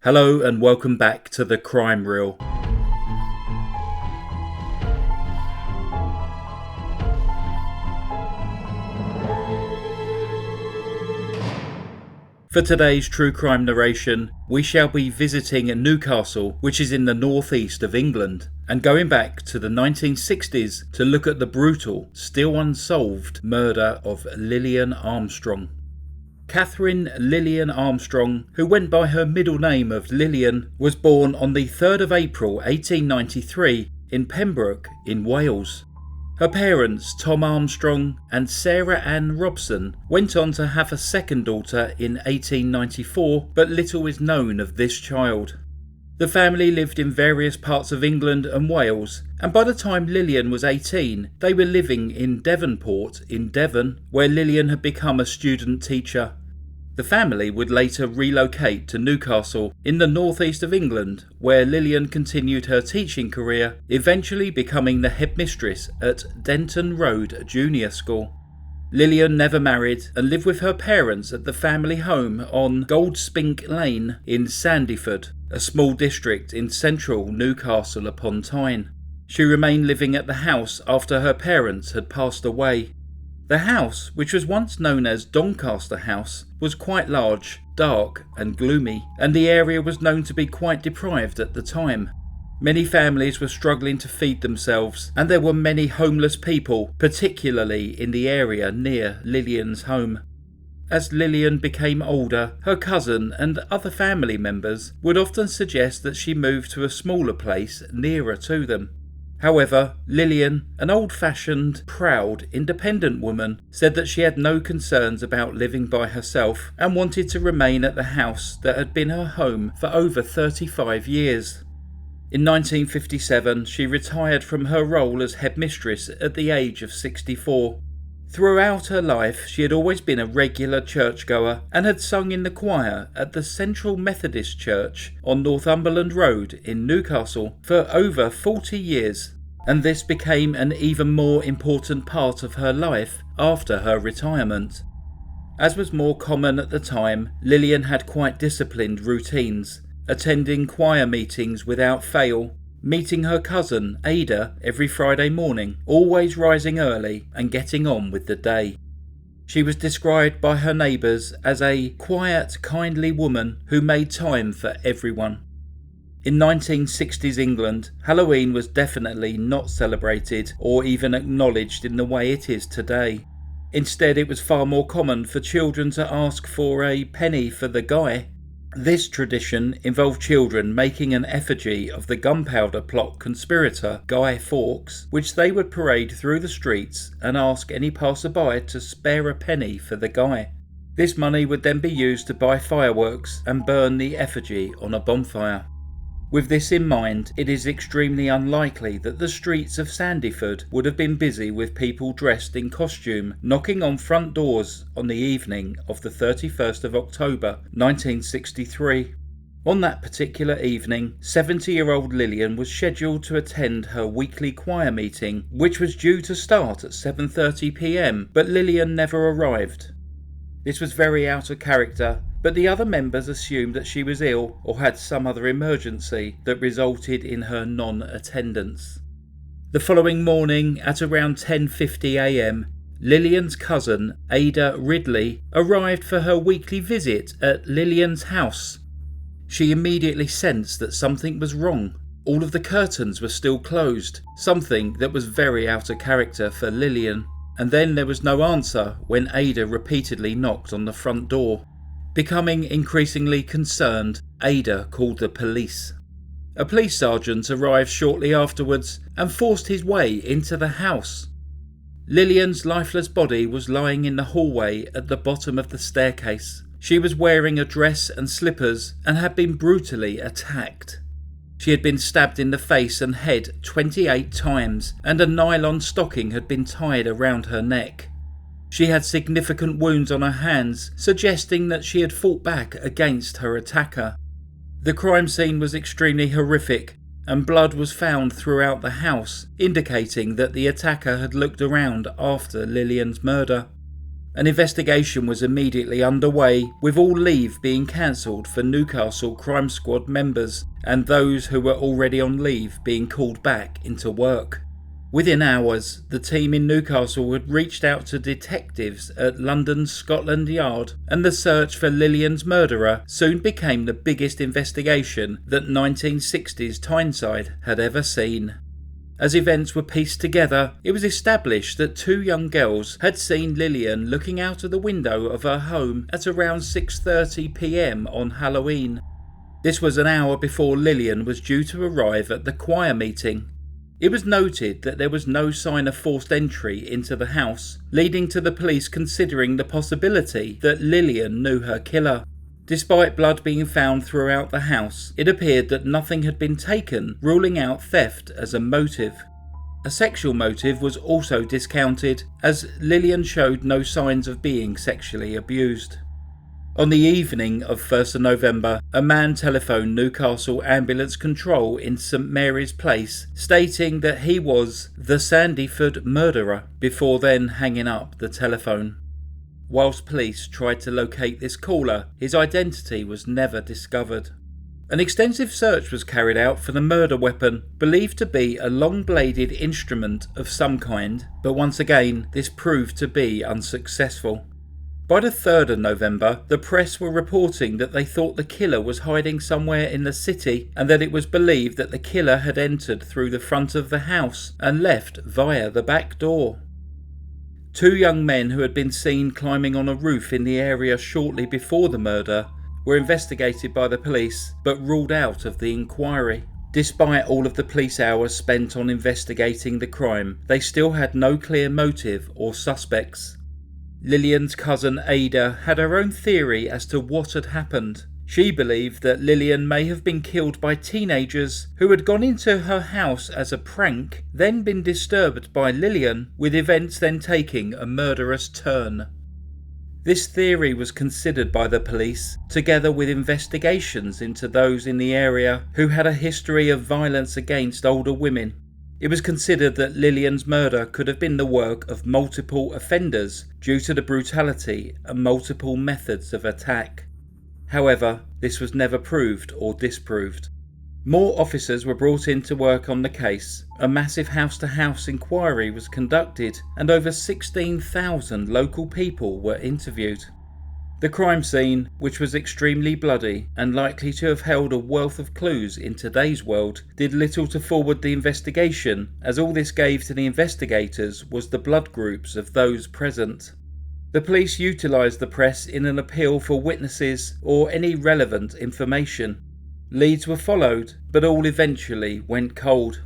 Hello and welcome back to the Crime Reel. For today's true crime narration, we shall be visiting Newcastle, which is in the northeast of England, and going back to the 1960s to look at the brutal, still unsolved murder of Lillian Armstrong. Catherine Lillian Armstrong, who went by her middle name of Lillian, was born on the 3rd of April 1893 in Pembroke in Wales. Her parents, Tom Armstrong and Sarah Ann Robson, went on to have a second daughter in 1894, but little is known of this child. The family lived in various parts of England and Wales, and by the time Lillian was 18, they were living in Devonport in Devon, where Lillian had become a student teacher. The family would later relocate to Newcastle in the northeast of England, where Lillian continued her teaching career, eventually becoming the headmistress at Denton Road Junior School. Lillian never married and lived with her parents at the family home on Goldspink Lane in Sandyford, a small district in central Newcastle upon Tyne. She remained living at the house after her parents had passed away. The house, which was once known as Doncaster House, was quite large, dark and gloomy, and the area was known to be quite deprived at the time. Many families were struggling to feed themselves, and there were many homeless people, particularly in the area near Lillian's home. As Lillian became older, her cousin and other family members would often suggest that she move to a smaller place nearer to them. However, Lillian, an old-fashioned, proud, independent woman, said that she had no concerns about living by herself and wanted to remain at the house that had been her home for over 35 years. In 1957, she retired from her role as headmistress at the age of 64. Throughout her life, she had always been a regular churchgoer and had sung in the choir at the Central Methodist Church on Northumberland Road in Newcastle for over 40 years, and this became an even more important part of her life after her retirement. As was more common at the time, Lillian had quite disciplined routines, attending choir meetings without fail, meeting her cousin Ada every Friday morning, always rising early and getting on with the day. She was described by her neighbours as a quiet, kindly woman who made time for everyone. In 1960s England, Halloween was definitely not celebrated or even acknowledged in the way it is today. Instead, it was far more common for children to ask for a penny for the guy. This tradition involved children making an effigy of the gunpowder plot conspirator Guy Fawkes, which they would parade through the streets and ask any passerby to spare a penny for the guy. This money would then be used to buy fireworks and burn the effigy on a bonfire. With this in mind, it is extremely unlikely that the streets of Sandyford would have been busy with people dressed in costume knocking on front doors on the evening of the 31st of October 1963. On that particular evening, 70-year-old Lillian was scheduled to attend her weekly choir meeting, which was due to start at 7:30 p.m, but Lillian never arrived. This was very out of character, but the other members assumed that she was ill or had some other emergency that resulted in her non-attendance. The following morning, at around 10:50 a.m, Lillian's cousin, Ada Ridley, arrived for her weekly visit at Lillian's house. She immediately sensed that something was wrong. All of the curtains were still closed, something that was very out of character for Lillian. And then there was no answer when Ada repeatedly knocked on the front door. Becoming increasingly concerned, Ada called the police. A police sergeant arrived shortly afterwards and forced his way into the house. Lillian's lifeless body was lying in the hallway at the bottom of the staircase. She was wearing a dress and slippers and had been brutally attacked. She had been stabbed in the face and head 28 times, and a nylon stocking had been tied around her neck. She had significant wounds on her hands, suggesting that she had fought back against her attacker. The crime scene was extremely horrific, and blood was found throughout the house, indicating that the attacker had looked around after Lillian's murder. An investigation was immediately underway, with all leave being cancelled for Newcastle Crime Squad members and those who were already on leave being called back into work. Within hours, the team in Newcastle had reached out to detectives at London's Scotland Yard, and the search for Lillian's murderer soon became the biggest investigation that 1960s Tyneside had ever seen. As events were pieced together, it was established that two young girls had seen Lillian looking out of the window of her home at around 6:30 p.m. on Halloween. This was an hour before Lillian was due to arrive at the choir meeting. It was noted that there was no sign of forced entry into the house, leading to the police considering the possibility that Lillian knew her killer. Despite blood being found throughout the house, it appeared that nothing had been taken, ruling out theft as a motive. A sexual motive was also discounted, as Lillian showed no signs of being sexually abused. On the evening of 1st of November, a man telephoned Newcastle Ambulance Control in St Mary's Place, stating that he was the Sandyford murderer, before then hanging up the telephone. Whilst police tried to locate this caller, his identity was never discovered. An extensive search was carried out for the murder weapon, believed to be a long-bladed instrument of some kind, but once again this proved to be unsuccessful. By the 3rd of November, the press were reporting that they thought the killer was hiding somewhere in the city, and that it was believed that the killer had entered through the front of the house and left via the back door. Two young men who had been seen climbing on a roof in the area shortly before the murder were investigated by the police, but ruled out of the inquiry. Despite all of the police hours spent on investigating the crime, they still had no clear motive or suspects. Lillian's cousin Ada had her own theory as to what had happened. She believed that Lillian may have been killed by teenagers who had gone into her house as a prank, then been disturbed by Lillian, with events then taking a murderous turn. This theory was considered by the police, together with investigations into those in the area who had a history of violence against older women. It was considered that Lillian's murder could have been the work of multiple offenders due to the brutality and multiple methods of attack. However, this was never proved or disproved. More officers were brought in to work on the case. A massive house-to-house inquiry was conducted, and over 16,000 local people were interviewed. The crime scene, which was extremely bloody and likely to have held a wealth of clues in today's world, did little to forward the investigation, as all this gave to the investigators was the blood groups of those present. The police utilised the press in an appeal for witnesses or any relevant information. Leads were followed, but all eventually went cold.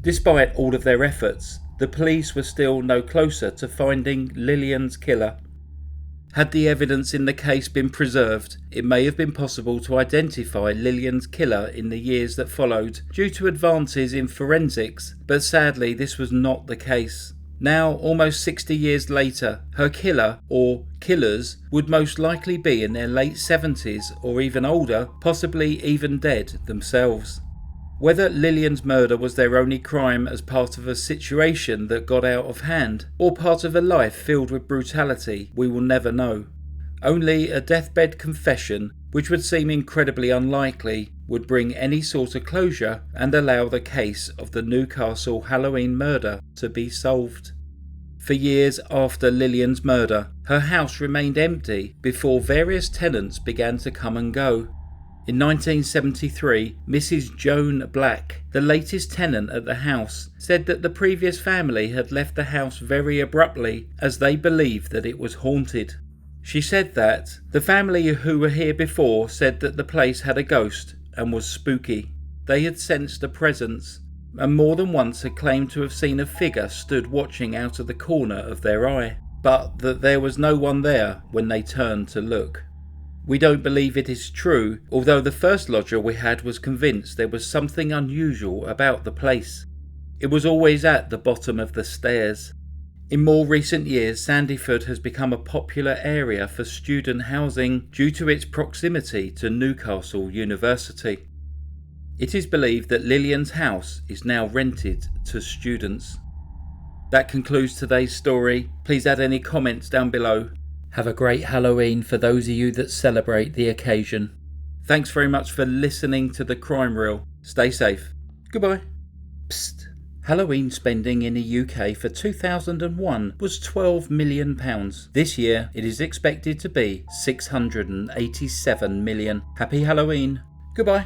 Despite all of their efforts, the police were still no closer to finding Lillian's killer. Had the evidence in the case been preserved, it may have been possible to identify Lillian's killer in the years that followed due to advances in forensics, but sadly this was not the case. Now, almost 60 years later, her killer, or killers, would most likely be in their late 70s or even older, possibly even dead themselves. Whether Lillian's murder was their only crime as part of a situation that got out of hand, or part of a life filled with brutality, we will never know. Only a deathbed confession, which would seem incredibly unlikely, would bring any sort of closure and allow the case of the Newcastle Halloween murder to be solved. For years after Lillian's murder, her house remained empty before various tenants began to come and go. In 1973, Mrs. Joan Black, the latest tenant at the house, said that the previous family had left the house very abruptly as they believed that it was haunted. She said that the family who were here before said that the place had a ghost and was spooky. They had sensed a presence, and more than once had claimed to have seen a figure stood watching out of the corner of their eye, but that there was no one there when they turned to look. We don't believe it is true, although the first lodger we had was convinced there was something unusual about the place. It was always at the bottom of the stairs. In more recent years, Sandyford has become a popular area for student housing due to its proximity to Newcastle University. It is believed that Lillian's house is now rented to students. That concludes today's story. Please add any comments down below. Have a great Halloween for those of you that celebrate the occasion. Thanks very much for listening to the Crime Reel. Stay safe. Goodbye. Psst. Halloween spending in the UK for 2001 was £12 million. This year it is expected to be 687 million. Happy Halloween. Goodbye.